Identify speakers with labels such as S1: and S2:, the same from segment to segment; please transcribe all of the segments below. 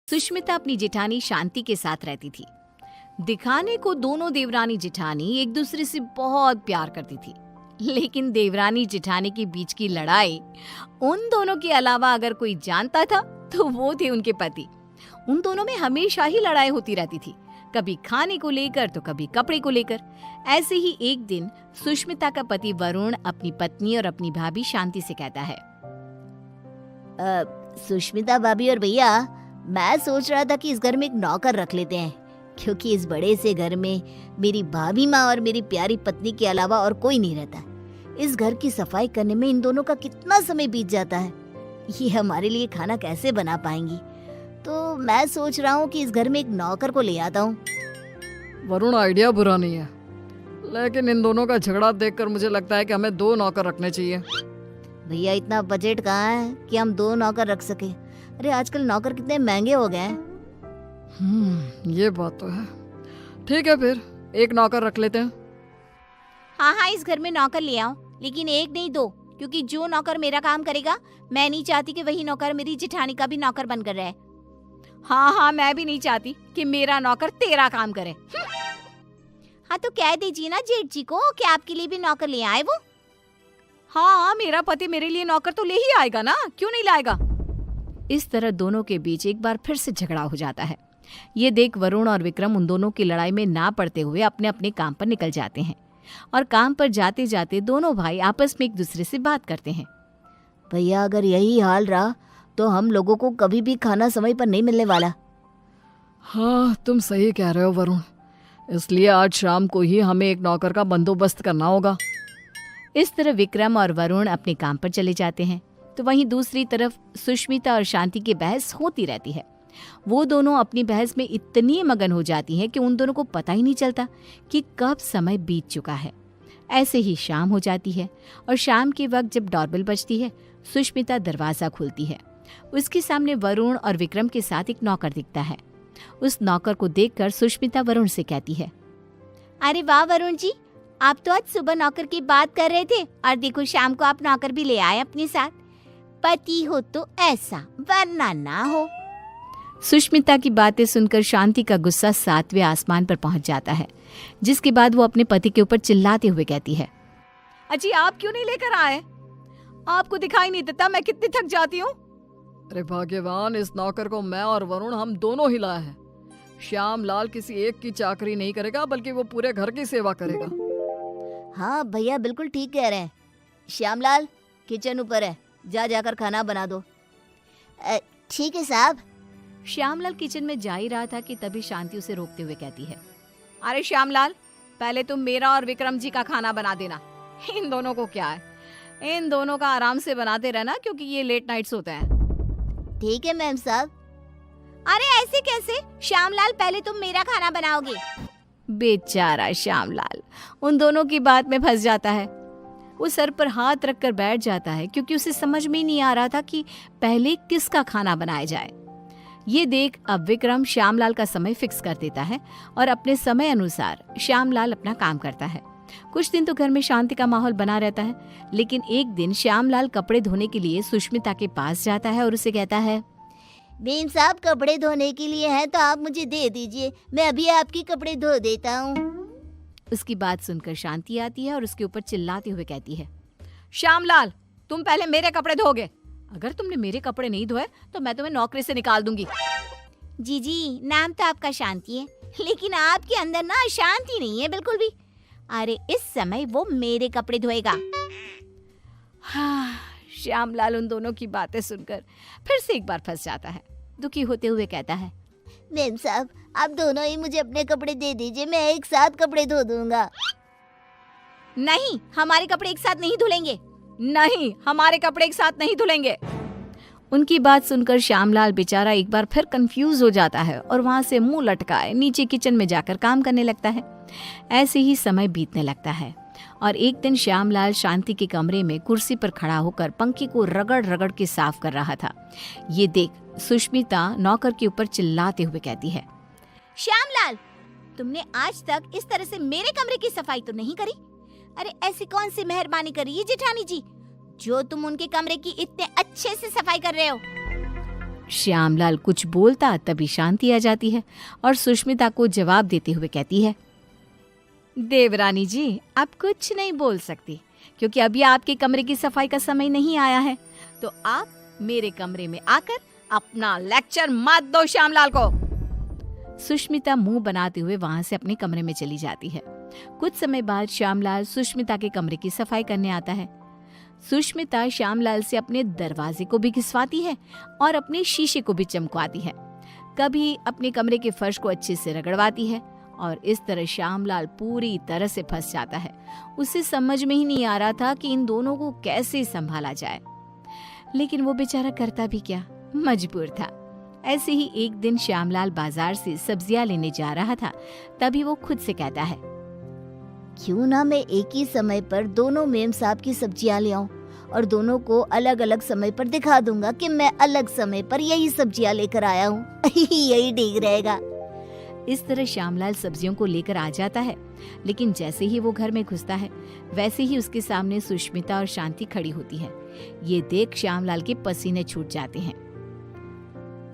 S1: सुष्मिता अपनी जेठानी शांति के साथ रहती थी। दिखाने को दोनों देवरानी जेठानी एक दूसरे से बहुत प्यार करती थी, लेकिन देवरानी जेठानी के बीच की लड़ाई उन दोनों के अलावा अगर कोई जानता था तो वो थे उनके पति। उन दोनों में हमेशा ही लड़ाई होती रहती थी, कभी खाने को लेकर तो कभी कपड़े को लेकर। ऐसे ही एक दिन सुष्मिता का पति वरुण अपनी पत्नी और अपनी भाभी शांति से कहता है,
S2: सुष्मिता भाभी और भैया, मैं सोच रहा था कि इस घर में एक नौकर रख लेते हैं, क्योंकि इस बड़े से घर में मेरी भाभी माँ और मेरी प्यारी पत्नी के अलावा और कोई नहीं रहता। इस घर की सफाई करने में इन दोनों का कितना समय बीत जाता है, ये हमारे लिए खाना कैसे बना पाएंगी। तो मैं सोच रहा हूँ कि इस घर में एक नौकर को ले आता हूँ।
S3: वरुण, आइडिया बुरा नहीं है, लेकिन इन दोनों का झगड़ा देखकर मुझे लगता है कि हमें 2 नौकर रखने चाहिए।
S2: भैया, इतना बजट कहाँ है कि हम 2 नौकर रख सके। अरे आजकल नौकर कितने महंगे हो गए हैं।
S3: ये बात तो है। ठीक है, फिर 1 नौकर रख लेते हैं।
S4: हाँ, इस घर में नौकर ले आओ, लेकिन 1 नहीं 2, क्योंकि जो नौकर मेरा काम करेगा, मैं नहीं चाहती कि वही नौकर मेरी जेठानी का भी नौकर बनकर रहे।
S1: हाँ, मैं भी नहीं चाहती कि मेरा नौकर तेरा काम करे।
S4: हाँ, तो कह दीजिए ना जेठ जी को कि आपके लिए भी नौकर ले आए वो।
S1: हाँ, मेरा पति मेरे लिए नौकर तो ले ही आएगा ना, क्यों नहीं लाएगा। इस तरह दोनों के बीच एक बार फिर से झगड़ा हो जाता है। ये देख वरुण और विक्रम उन दोनों की लड़ाई में ना पड़ते हुए अपने अपने काम पर निकल जाते हैं, और काम पर जाते जाते दोनों भाई आपस में एक दूसरे से बात करते हैं।
S2: भैया, अगर यही हाल रहा तो हम लोगों को कभी भी खाना समय पर नहीं मिलने वाला।
S3: हाँ, तुम सही कह रहे हो वरुण, इसलिए आज शाम को ही हमें एक नौकर का बंदोबस्त करना होगा।
S1: इस तरह विक्रम और वरुण अपने काम पर चले जाते हैं, तो वहीं दूसरी तरफ सुष्मिता और शांति की बहस होती रहती है। वो दोनों अपनी बहस में इतनी मगन हो जाती हैं कि उन दोनों को पता ही नहीं चलता कि कब समय बीत चुका है। ऐसे ही शाम हो जाती है, और शाम के वक्त जब डोरबेल बजती है, सुष्मिता दरवाजा खोलती है। उसके सामने वरुण और विक्रम के साथ एक नौकर दिखता है। उस नौकर को देखकर सुष्मिता वरुण से कहती है,
S4: अरे वाह वरुण जी, आप तो आज सुबह नौकर की बात कर रहे थे, और देखो शाम को आप नौकर भी ले आए अपने साथ। पति हो तो ऐसा, वरना ना हो।
S1: सुष्मिता की बातें सुनकर शांति का गुस्सा 7वें आसमान पर पहुंच जाता है, जिसके बाद वो अपने पति के ऊपर चिल्लाते हुए कहती है, अजी आप क्यों नहीं लेकर आए? आपको दिखाई नहीं देता मैं कितनी थक जाती हूँ।
S3: अरे भाग्यवान, इस नौकर को मैं और वरुण हम दोनों ही लाए हैं। श्याम लाल किसी एक की चाकरी नहीं करेगा, बल्कि वो पूरे घर की सेवा करेगा।
S2: हाँ भैया, बिल्कुल ठीक कह रहे हैं। श्यामलाल, किचन ऊपर है, जाकर खाना बना दो। ठीक है साहब।
S1: श्यामलाल किचन में जा ही रहा था कि तभी शांति उसे रोकते हुए कहती है, अरे श्यामलाल, पहले तुम मेरा और विक्रम जी का खाना बना देना। इन दोनों को क्या है, इन दोनों का आराम से बनाते रहना, क्योंकि ये लेट नाइट्स होते हैं।
S2: ठीक है मैम साहब।
S4: अरे ऐसे कैसे? श्यामलाल, पहले तुम मेरा खाना बनाओगे।
S1: बेचारा श्यामलाल उन दोनों की बात में फंस जाता है। वो सर पर हाथ रखकर बैठ जाता है, क्योंकि उसे समझ में ही नहीं आ रहा था कि पहले किसका खाना बनाया जाए। ये देख अब विक्रम श्यामलाल का समय फिक्स कर देता है, और अपने समय अनुसार श्यामलाल अपना काम करता है। कुछ दिन तो घर में शांति का माहौल बना रहता है, लेकिन एक दिन श्यामलाल कपड़े धोने के लिए सुष्मिता के पास जाता है और उसे कहता है,
S2: बेन साहब, कपड़े धोने के लिए हैं तो आप मुझे दे दीजिए, मैं अभी आपके कपड़े धो देता हूँ।
S1: उसकी बात सुनकर शांति आती है और उसके ऊपर चिल्लाते हुए कहती है, श्यामलाल, तुम पहले मेरे कपड़े धोगे। अगर तुमने मेरे कपड़े नहीं धोए तो मैं तुम्हें नौकरी से निकाल दूंगी।
S4: जी, नाम तो आपका शांति है, लेकिन आपके अंदर ना शांति नहीं है बिल्कुल भी। अरे इस समय वो मेरे कपड़े धोएगा।
S1: हाँ, श्यामलाल उन दोनों की बातें सुनकर फिर से एक बार फंस जाता है। दुखी होते हुए कहता है,
S2: मैम साहब, आप दोनों ही मुझे अपने कपड़े दे दीजिए, मैं एक साथ कपड़े धो दूंगा।
S4: नहीं, हमारे कपड़े एक साथ नहीं धुलेंगे।
S1: नहीं, हमारे कपड़े एक साथ नहीं धुलेंगे। उनकी बात सुनकर श्यामलाल बेचारा एक बार फिर कंफ्यूज हो जाता है, और वहां से मुंह लटकाए नीचे किचन में जाकर काम करने लगता है। ऐसे ही समय बीतने लगता है, और एक दिन श्यामलाल शांति के कमरे में कुर्सी पर खड़ा होकर पंखे को रगड़ रगड़ के साफ कर रहा था। ये देख सुष्मिता नौकर के ऊपर चिल्लाते हुए कहती है,
S4: श्यामलाल, तुमने आज तक इस तरह से मेरे कमरे की सफाई तो नहीं करी। अरे ऐसी कौन सी मेहरबानी करी है जेठानी जी, जो तुम उनके कमरे की इतने अच्छे से सफाई कर रहे हो।
S1: श्यामलाल कुछ बोलता तभी शांति आ जाती है और सुष्मिता को जवाब देते हुए कहती है, देवरानी जी, आप कुछ नहीं बोल सकती क्योंकि अभी आपके कमरे की सफाई का समय नहीं आया है, तो आप मेरे कमरे में आकर अपना लेक्चर मत दो श्यामलाल को। सुष्मिता मुंह बनाते हुए वहां से अपने कमरे में चली जाती है। कुछ समय बाद श्यामलाल सुष्मिता के कमरे की सफाई करने आता है। सुष्मिता श्यामलाल से अपने दरवाजे को भी घिसवाती है और अपने शीशे को भी चमकवाती है। कभी अपने कमरे के फर्श को अच्छे से रगड़वाती है और इस तरह श्यामलाल पूरी तरह से फंस जाता है। उसे समझ में ही नहीं आ रहा था कि इन दोनों को कैसे संभाला जाए, लेकिन वो बेचारा करता भी क्या, मजबूर था। ऐसे ही एक दिन श्यामलाल बाजार से सब्जियां लेने जा रहा था, तभी वो खुद से कहता है,
S2: क्यों ना मैं एक ही समय पर दोनों मेम साहब की सब्जियां ले आऊं और दोनों को अलग अलग समय पर दिखा दूंगा कि मैं अलग समय पर यही सब्जियां लेकर आया हूँ। यही ठीक रहेगा।
S1: इस तरह श्यामलाल सब्जियों को लेकर आ जाता है, लेकिन जैसे ही वो घर में घुसता है वैसे ही उसके सामने सुष्मिता और शांति खड़ी होती है। ये देख श्यामलाल के पसीने छूट जाते हैं।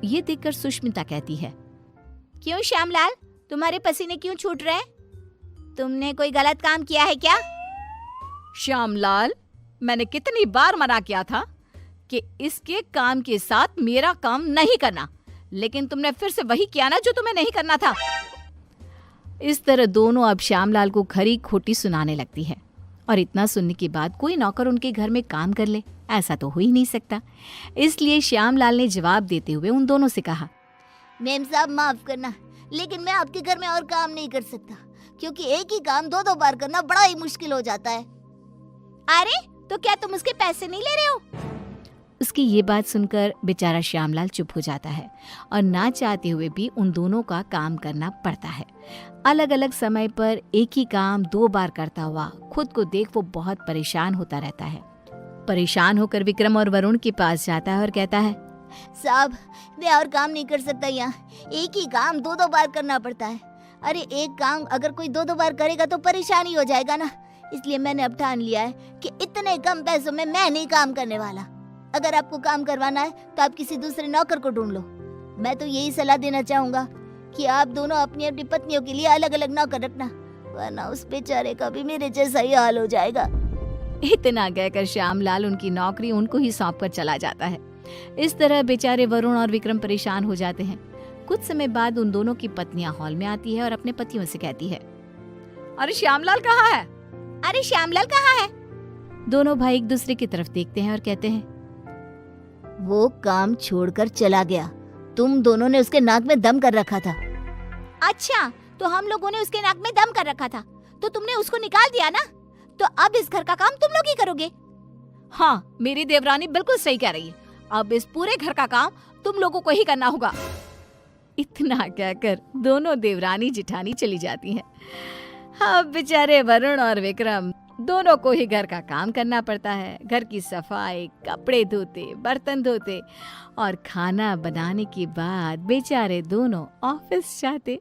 S1: ये देखकर सुष्मिता कहती है,
S4: क्यों श्यामलाल, तुम्हारे पसीने क्यों छूट रहे हैं? तुमने कोई गलत काम किया है क्या?
S3: श्यामलाल, मैंने कितनी बार मना किया था कि इसके काम के साथ मेरा काम नहीं करना, लेकिन तुमने फिर से वही किया ना जो तुम्हें नहीं करना था।
S1: इस तरह दोनों अब श्यामलाल को खरी खोटी सुनाने लगती है और इतना सुनने के बाद कोई नौकर उनके घर में काम कर ले, ऐसा तो हो ही नहीं सकता। इसलिए श्यामलाल ने जवाब देते हुए उन दोनों से कहा,
S2: मेम साहब माफ करना, लेकिन मैं आपके घर में और काम नहीं कर सकता क्योंकि एक ही काम दो दो बार करना बड़ा ही मुश्किल हो जाता है।
S4: अरे तो क्या तुम उसके पैसे नहीं ले रहे हो?
S1: उसकी ये बात सुनकर बेचारा श्यामलाल चुप हो जाता है और ना चाहते हुए भी उन दोनों का काम करना पड़ता है। अलग अलग समय पर एक ही काम 2 बार करता हुआ खुद को देख वो बहुत परेशान होता रहता है। परेशान होकर विक्रम और वरुण के पास जाता है और कहता है,
S2: साहब मैं और काम नहीं कर सकता, यहाँ एक ही काम 2 बार करना पड़ता है। अरे एक काम अगर कोई 2 बार करेगा तो परेशानी हो जाएगा ना, इसलिए मैंने अब ठान लिया है कि इतने कम पैसों में मैं नहीं काम करने वाला। अगर आपको काम करवाना है तो आप किसी दूसरे नौकर को ढूंढ लो। मैं तो यही सलाह देना चाहूंगा कि आप दोनों अपनी अपनी पत्नियों के लिए अलग अलग नौकर रखना, वरना उस बेचारे का भी मेरे जैसा ही हाल हो जाएगा।
S1: इतना कहकर श्यामलाल उनकी नौकरी उनको ही सौंप कर चला जाता है। इस तरह बेचारे वरुण और विक्रम परेशान हो जाते हैं। कुछ समय बाद उन दोनों की पत्नियां हॉल में आती है और अपने पतियों से कहती है,
S3: अरे श्यामलाल कहाँ है?
S4: अरे श्यामलाल कहाँ है?
S1: दोनों भाई एक दूसरे की तरफ देखते हैं और कहते हैं,
S2: वो काम छोड़कर चला गया, तुम दोनों ने उसके नाक में दम कर रखा था।
S4: अच्छा, तो हम लोगों ने उसके नाक में दम कर रखा था तो तुमने उसको निकाल दिया ना, तो अब इस घर का काम तुम लोग ही करोगे।
S3: हाँ, मेरी देवरानी बिल्कुल सही कह रही है, अब इस पूरे घर का काम तुम लोगों को ही करना होगा।
S1: इतना कहकर दोनों देवरानी जिठानी चली जाती हैं। अब बेचारे वरुण और विक्रम दोनों को ही घर का काम करना पड़ता है। घर की सफाई, कपड़े धोते, बर्तन धोते और खाना बनाने के बाद बेचारे दोनों ऑफिस जाते।